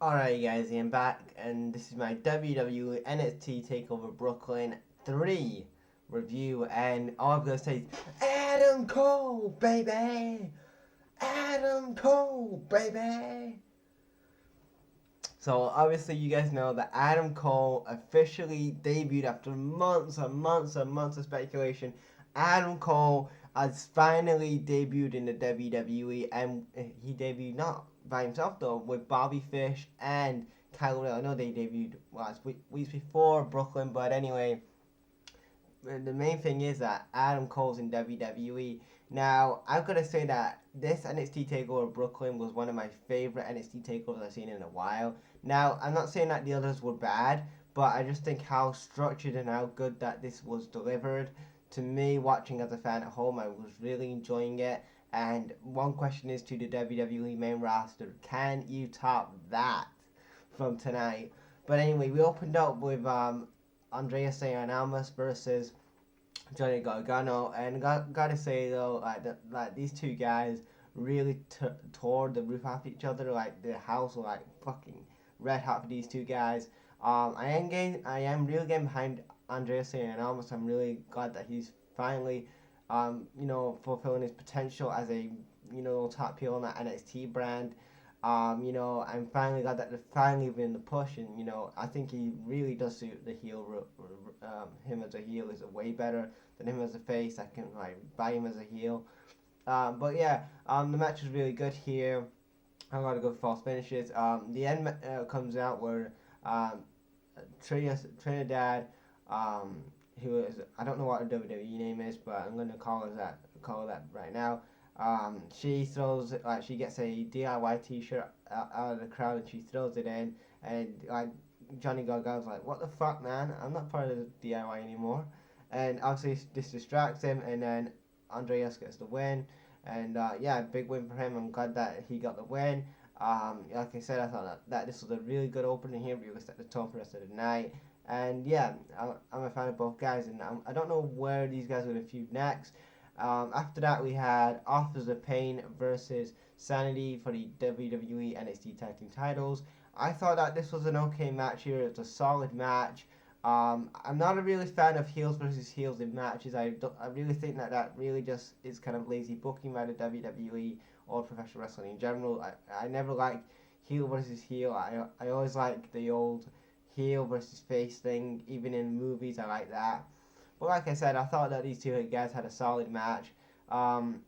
Alright guys, I'm back and this is my WWE NXT Takeover Brooklyn 3 review, and all I'm going to say is Adam Cole, baby! Adam Cole, baby! So obviously you guys know that Adam Cole officially debuted after months and months and months of speculation. Adam Cole has finally debuted in the WWE, and he debuted not by himself though, with Bobby Fish and Kyle O'Reilly. I know they debuted weeks before Brooklyn, but anyway, the main thing is that Adam Cole's in WWE. Now, I've got to say that this NXT TakeOver Brooklyn was one of my favorite NXT TakeOvers I've seen in a while. Now, I'm not saying that the others were bad, but I just think how structured and how good that this was delivered. To me, watching as a fan at home, I was really enjoying it. And one question is to the WWE main roster: can you top that from tonight? But anyway, we opened up with Andreas Almas versus Johnny Gargano, and gotta say though, like these two guys really tore the roof off each other. Like the house was like fucking red hot for these two guys. I am really getting behind Andreas and Almas. I'm really glad that he's finally, fulfilling his potential as a top heel on that NXT brand. I'm finally glad that they're finally giving the push, and I think he really does suit the heel. Him as a heel is way better than him as a face. I can like buy him as a heel. But yeah, the match is really good here. I'm gonna go false finishes. The end comes out where Trinidad, who is, I don't know what her WWE name is, but I'm gonna call her that right now. She throws like she gets a DIY T-shirt out of the crowd and she throws it in, and like Johnny Gargano's like, "What the fuck, man? I'm not part of the DIY anymore." And obviously this distracts him, and then Andreas gets the win, and yeah, big win for him. I'm glad that he got the win. Like I said, I thought that this was a really good opening here. Really set the tone for the rest of the night. And yeah, I'm a fan of both guys, and I don't know where these guys are going to feud next. After that, we had Authors of Pain versus Sanity for the WWE NXT Tag Team titles. I thought that this was an okay match here. It's a solid match. I'm not a really fan of heels versus heels in matches. I really think that really just is kind of lazy booking by the WWE or professional wrestling in general. I never liked heel versus heel. I always like the old heel versus face thing. Even in movies, I like that. But like I said, I thought that these two guys had a solid match. Um,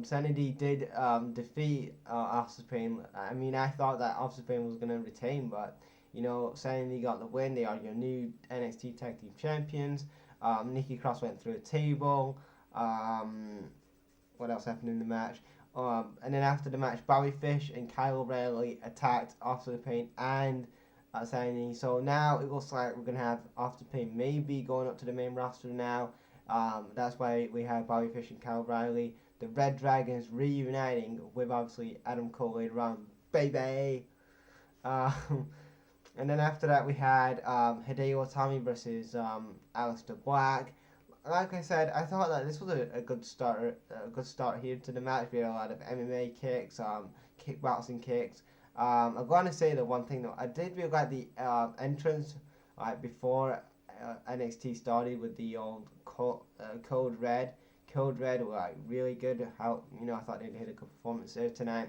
Sanity did defeat Officer Pain. I mean, I thought that Officer Pain was going to retain, but Sanity got the win. They are your new NXT Tag Team Champions. Nikki Cross went through a table. Um, what else happened in the match? And then after the match, Bobby Fish and Kyle O'Reilly attacked Officer Pain and Sanity. So now it looks like we're going to have Officer Pain maybe going up to the main roster now. That's why we have Bobby Fish and Kyle O'Reilly. The Red Dragons reuniting with obviously Adam Cole later on. BayBay! And then after that we had Hideo Itami versus Aleister Black. Like I said, I thought that this was a good start here to the match. We had a lot of MMA kicks, kickboxing kicks. I'm going to say the one thing though, I did really like the entrance like before NXT started with the old Code Red. Code Red were like really good. How I thought they did a good performance there tonight.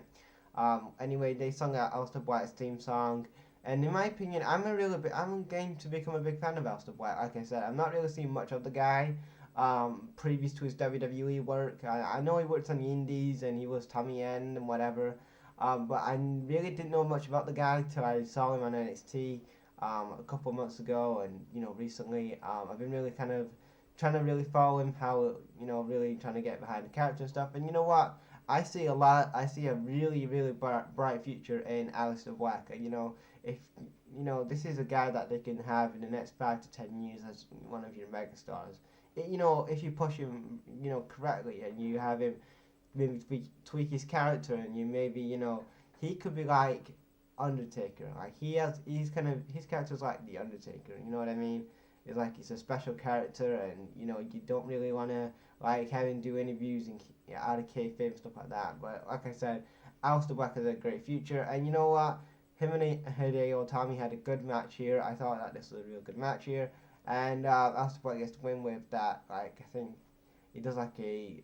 Anyway, they sung out Aleister Black's theme song. And in my opinion, I'm going to become a big fan of Aleister Black. Like I said, I'm not really seeing much of the guy. Previous to his WWE work, I know he worked on the Indies and he was Tommy End and whatever. But I really didn't know much about the guy till I saw him on NXT a couple of months ago, and recently I've been really kind of trying to really follow him, how really trying to get behind the character and stuff. And you know what? I see a lot. I see a really really bright future in Aleister Black. If this is a guy that they can have in the next 5 to 10 years as one of your megastars. If you push him, correctly, and you have him maybe tweak his character, and you maybe he could be like Undertaker. Like he's kind of his character's like the Undertaker. You know what I mean? It's like it's a special character, and you don't really want to like have him do interviews and out of kayfabe and stuff like that. But like I said, Aleister Black has a great future, and you know what? him and Hideo Itami had a good match here. I thought that this was a real good match here. And that's what he gets to win with that. Like, I think he does like a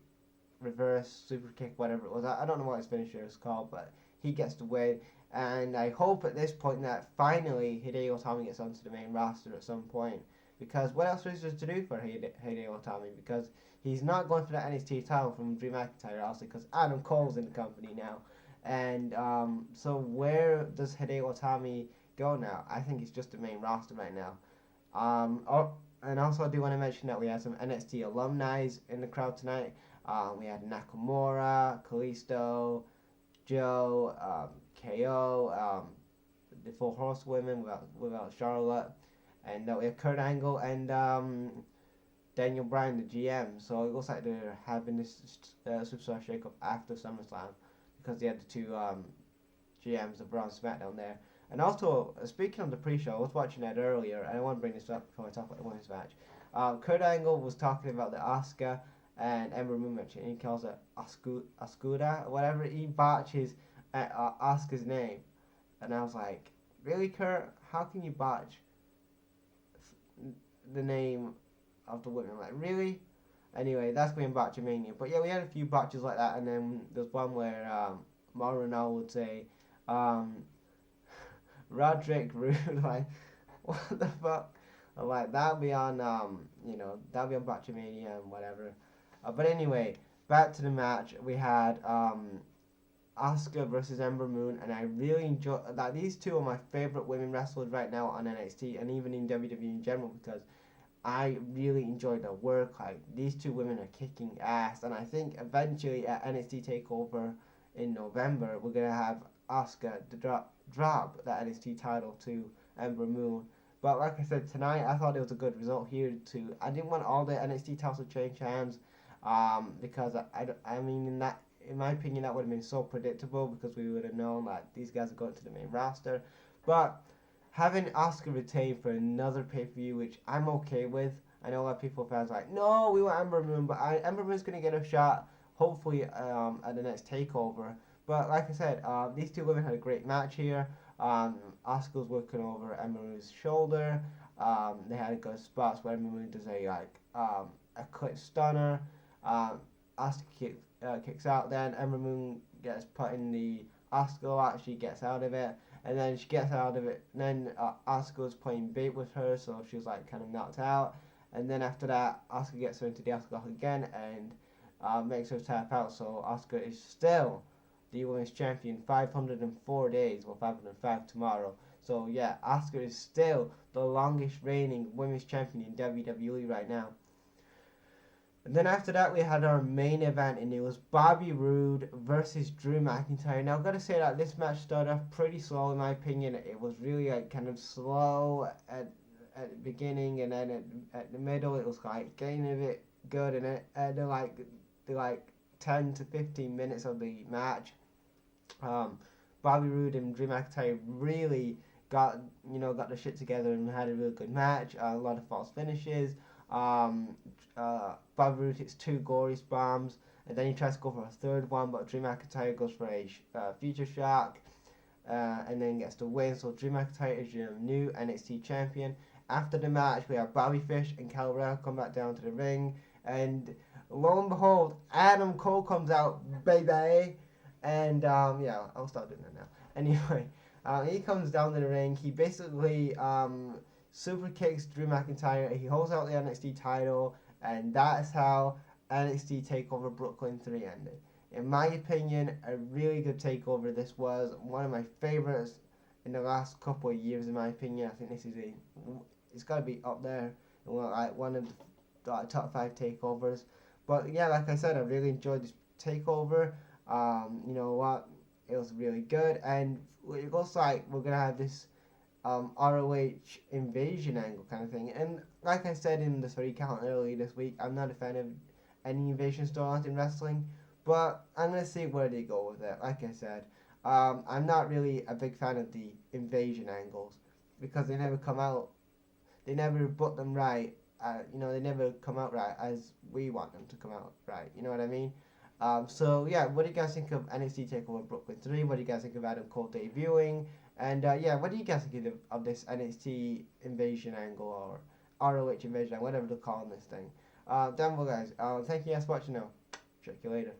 reverse super kick, whatever it was. I don't know what his finisher is called, but he gets to win. And I hope at this point that finally Hideo Itami gets onto the main roster at some point. Because what else is there to do for Hideo Itami? Because he's not going for that NXT title from Drew McIntyre, also because Adam Cole's in the company now. And so where does Hideo Itami go now? I think it's just the main roster right now. And also I do want to mention that we had some NXT alumni in the crowd tonight. We had Nakamura, Kalisto, Joe, KO, the Four Horsewomen without Charlotte, and we have Kurt Angle and Daniel Bryan, the GM. So it looks like they're having this Superstar Shake-Up after SummerSlam because they had the two GMs of Raw and SmackDown there. And also, speaking of the pre-show, I was watching that earlier, and I want to bring this up before I talk about the women's match. Kurt Angle was talking about the Asuka and Ember Moon match, and he calls it Ascuda, or whatever. He botches Asuka's name. And I was like, really, Kurt? How can you botch the name of the women? Like, really? Anyway, that's going Botchamania. But yeah, we had a few botches like that, and then there's one where Mauro would say, Roderick Rude, like, what the fuck? I'm like, that'll be on, that'll be on Botchamania and whatever. But anyway, back to the match. We had Asuka versus Ember Moon, and I really enjoy that. These two are my favorite women wrestlers right now on NXT and even in WWE in general because I really enjoy their work. Like, these two women are kicking ass, and I think eventually at NXT Takeover in November, we're gonna have Asuka to drop that NXT title to Ember Moon. But like I said, tonight I thought it was a good result here too. I didn't want all the NXT titles to change hands because I mean in my opinion that would have been so predictable because we would have known that these guys are going to the main roster. But having Asuka retain for another pay-per-view, which I'm okay with. I know a lot of people fans are like, no, we want Ember Moon, but Ember Moon's going to get a shot hopefully at the next Takeover. But like I said, these two women had a great match here. Asuka was working over Ember Moon's shoulder. They had good spots where Ember Moon does a quick stunner. Asuka kicks out, then Ember Moon gets put in the Asuka lock. She gets out of it, and then she gets out of it. And then Asuka was playing bait with her, so she was like kind of knocked out. And then after that, Asuka gets her into the Asuka lock again and makes her tap out. So Asuka is still the women's champion 504 days, or 505 tomorrow. So yeah, Asuka is still the longest reigning women's champion in WWE right now. And then after that, we had our main event, and it was Bobby Roode versus Drew McIntyre. Now, I've got to say that this match started off pretty slow, in my opinion. It was really like kind of slow at the beginning, and then at the middle, it was like getting a bit good, and at the like 10 to 15 minutes of the match, Bobby Roode and Drew McIntyre really got the shit together and had a really good match. A lot of false finishes. Bobby Roode hits two gory bombs, and then he tries to go for a third one, but Drew McIntyre goes for a future shock, and then gets the win. So Drew McIntyre is your new NXT champion. After the match, we have Bobby Fish and Cal Rel come back down to the ring, and lo and behold, Adam Cole comes out, BayBay, and I'll start doing that now. Anyway, he comes down to the ring. He basically super kicks Drew McIntyre. He holds out the NXT title, and that's how NXT Takeover Brooklyn 3 ended. In my opinion, a really good takeover. This was one of my favorites in the last couple of years. In my opinion, I think this is it's got to be up there, like one of the top 5 takeovers. But yeah, like I said, I really enjoyed this takeover. You know what? It was really good, and it looks like we're gonna have this ROH invasion angle kind of thing. And like I said in the story count earlier this week, I'm not a fan of any invasion storylines in wrestling, but I'm gonna see where they go with it. Like I said, I'm not really a big fan of the invasion angles because they never come out. They never put them right. They never come out right as we want them to come out right. You know what I mean? So yeah, what do you guys think of NXT Takeover Brooklyn 3? What do you guys think of Adam Cole debuting? And yeah, what do you guys think of this NXT invasion angle or ROH invasion, whatever they're calling this thing? Down below, guys. Thank you guys for watching now. Check you later.